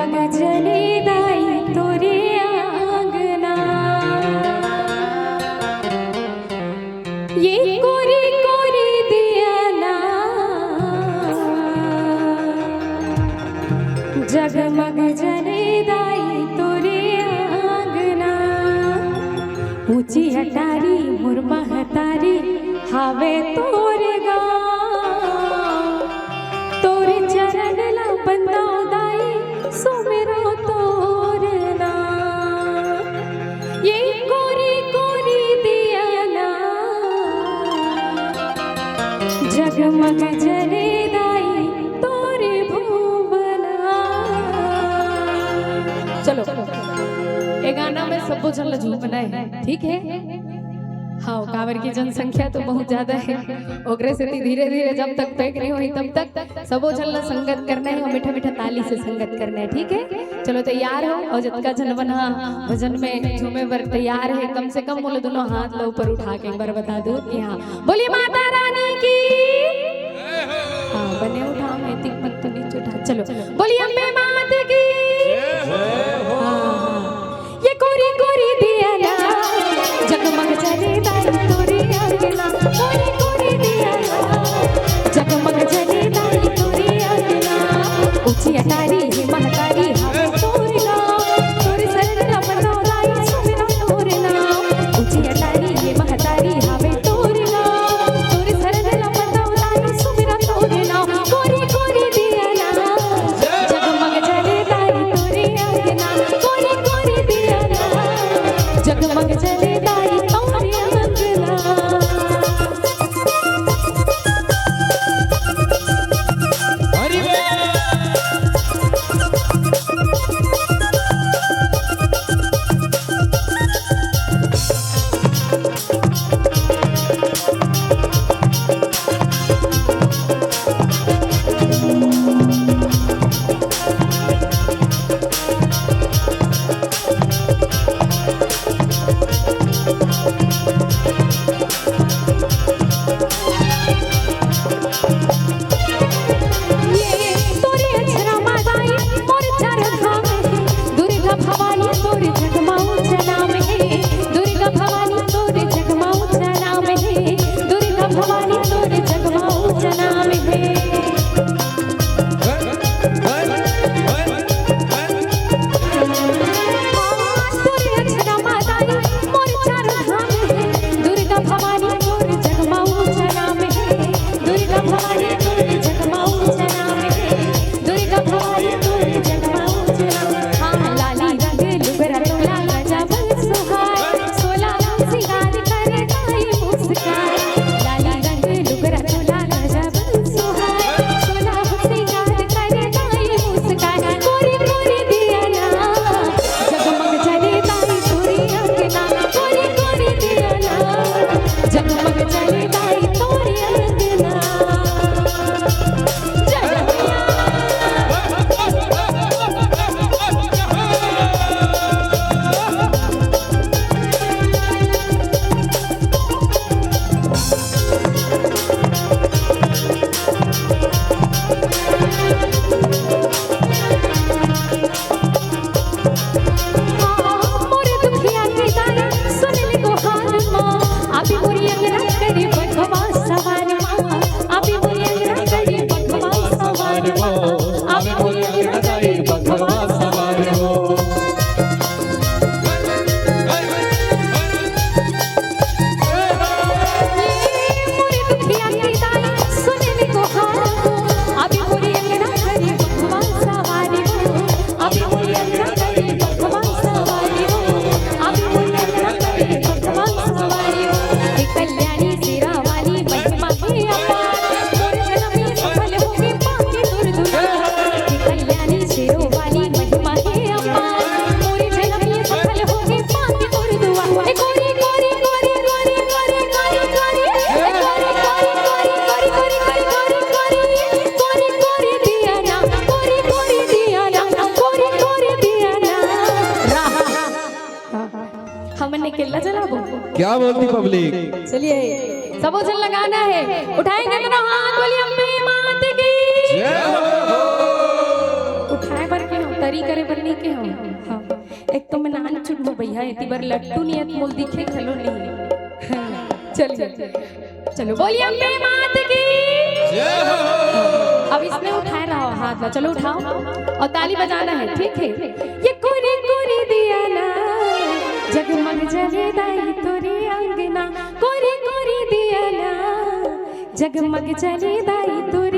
जगमग जले दाई तोरे आंगना, ये कोरी कोरी दिया ना जगमग जले दाई तोरे आंगना। ऊंची अटारी मुरमा हतारी हावे तोरे गाँव, तोरे चरण ला बंदाओ दाई सुमेरो तोरना। ये कोरी कोरी दिया ना जगमग जले दाई तोरे भुवना। चलो ये गाना में सबको चल झूमना है, ठीक है? हाँ, कांवर की जनसंख्या तो बहुत ज्यादा है, ओकरे से धीरे धीरे जब तक पैक नहीं हुई तब तक सबो चल संगत करना है और मीठा मीठा ताली से संगत करना है, ठीक है? चलो तैयार हो और जितका जनवन भजन में झूमे बर तैयार है, कम से कम बोले दोनों हाथ लो ऊपर उठा के एक बार बता दो कि हाँ बोली माता रानी की। हाँ बने उठाओ, नैतिक मत तो नीचे उठा। चलो बोली अम्बे मात की। ये कोरी कोरी दिया ना जगमग जले दाई तोरे आंगना, कोरी कोरी दिया ना जगमग जले दाई तोरे आंगना। ऊंची अटारी महतारी हावे तोरे नाम, तोरे शरण ला बंदाओ दाई सुमेरो तोरे नाम। ऊंची अटारी महतारी हावे तोरे नाम, तोरे शरण ला बंदाओ दाई सुमेरो तोरे नाम। कोरी कोरी दिया ना जगमग जले दाई तोरे आंगना, कोरी कोरी दिया ना जगमग जले दाई तोरे आंगना। क्या बोलती पब्लिक? चलिए सबो जन लगाना है, उठाएंगे तो हाथ बोलिए अम्बे मात की। उठाए पर क्यों तरी करे बनने के हम हाँ एक तो मैं नान चुनबो भैया इतनी बार लट्टू नियत मोल दिखे खलो नहीं चलिए चलो बोलिए अम्बे मात की अब इसमें उठाए रहो हाथ ला चलो उठाओ और ताली बजाना है ठीक है ये कोरी कोरी दिया ना जगमग जले दाई तोरी अंगना कोरी कोरी दिया ना जगमग जले दाई तोरी